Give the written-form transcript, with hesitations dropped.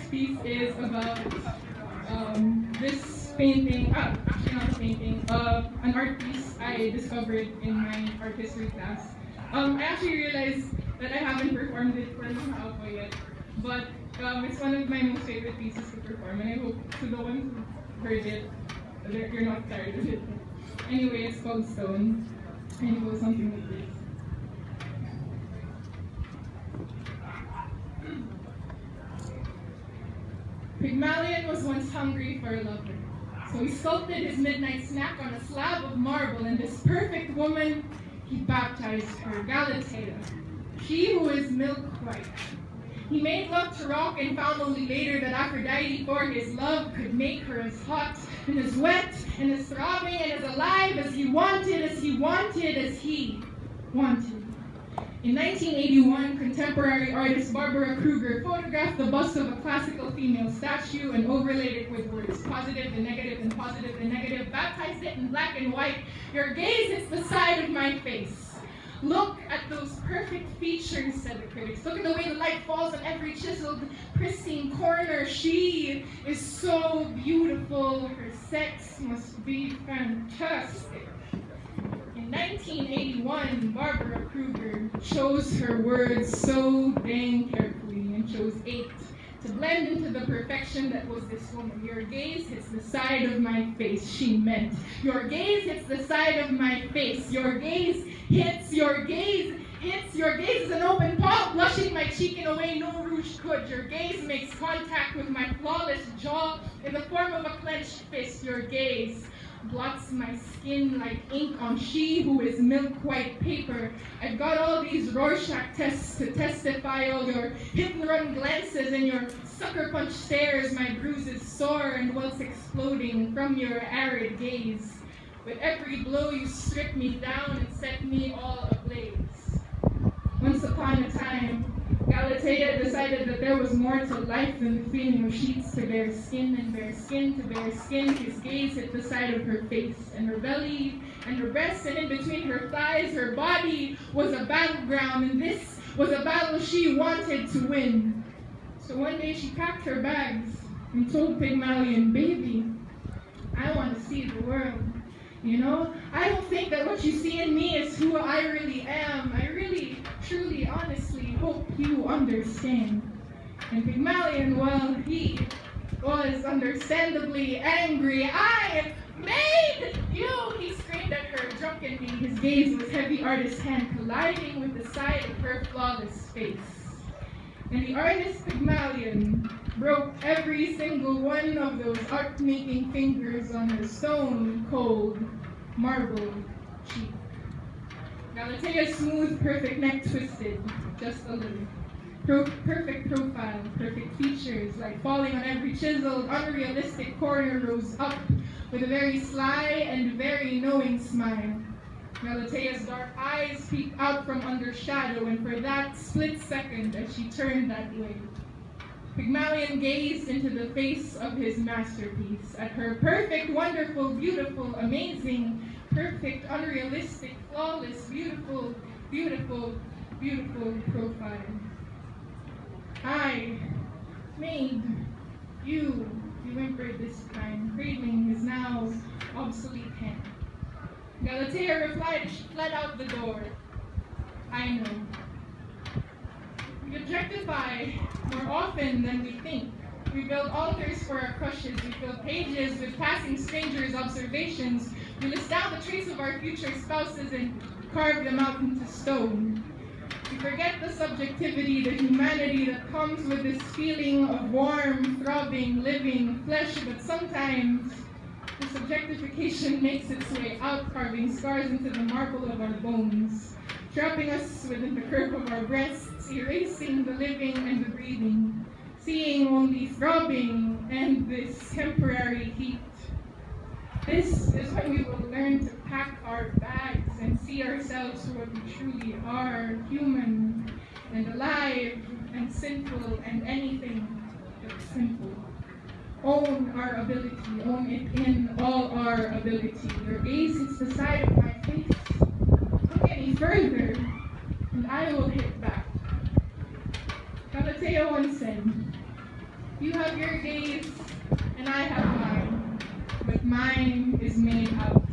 next piece is about this painting, actually not a painting, an art piece I discovered in my art history class. I actually realized that I haven't performed it for Mahalo yet, but it's one of my most favorite pieces to perform, and I hope to the ones who heard it, you're not tired of it. Anyway, it's called Stone, and it goes something like this. Pygmalion was once hungry for a lover, so he sculpted his midnight snack on a slab of marble, and this perfect woman, he baptized her Galatea, she who is milk white. He made love to rock and found only later that Aphrodite for his love could make her as hot and as wet and as throbbing and as alive as he wanted, as he wanted, as he wanted. In 1981, contemporary artist Barbara Kruger photographed the bust of a classical female statue and overlaid it with words positive and negative and positive and negative, baptized it in black and white. Your gaze is the side of my face. Look at those perfect features, said the critics. Look at the way the light falls on every chiseled, pristine corner. She is so beautiful. Her sex must be fantastic. In 1981, Barbara Kruger chose her words so dang carefully and chose 8 to blend into the perfection that was this woman. Your gaze hits the side of my face, she meant. Your gaze hits the side of my face. Your gaze hits, your gaze hits, your gaze is an open palm, blushing my cheek in a way no rouge could. Your gaze makes contact with my flawless jaw in the form of a clenched fist. Your gaze blots my skin like ink on she who is milk white paper. I've got all these Rorschach tests to testify all your hit and run glances and your sucker punch stares. My bruises sore and welts exploding from your arid gaze. With every blow you strip me down and set me all ablaze. Once upon a time, Galatea decided that there was more to life than the feeling of sheets to bare skin and bare skin to bare skin. His gaze hit the side of her face and her belly and her breasts, and in between her thighs, her body was a battleground, and this was a battle she wanted to win. So one day she packed her bags and told Pygmalion, baby, I want to see the world. You know, I don't think that what you see in me is who I really am. I really, truly, honestly hope you understand. And Pygmalion, well, he was understandably angry. I made you, he screamed at her drunkenly. His gaze was heavy artist's hand colliding with the side of her flawless face. And the artist Pygmalion broke every single one of those art-making fingers on her stone-cold marble cheek. Galatea's smooth, perfect neck twisted just a little. Perfect profile, perfect features, like falling on every chiseled, unrealistic corner, rose up with a very sly and very knowing smile. Galatea's dark eyes peeked out from under shadow, and for that split second as she turned that way, Pygmalion gazed into the face of his masterpiece, at her perfect, wonderful, beautiful, amazing, perfect, unrealistic, flawless, beautiful, beautiful, beautiful profile. I made you, he whimpered this time, cradling his now obsolete hand. Galatea replied as she fled out the door. I know. We objectify more often than we think. We build altars for our crushes. We fill pages with passing strangers' observations. We list down the traits of our future spouses and carve them out into stone. We forget the subjectivity, the humanity that comes with this feeling of warm, throbbing, living flesh, but sometimes this objectification makes its way out, carving scars into the marble of our bones, trapping us within the curve of our breasts, erasing the living and the breathing, seeing only throbbing and this temporary heat. This is when we will learn to pack our bags and see ourselves for what we truly are, human and alive and sinful and anything but simple. Own our ability, own it in all our ability. Your gaze hits the side of my face. Look any further, and I will hit back. Galatea once said, You have your days, and I have mine, but mine is made out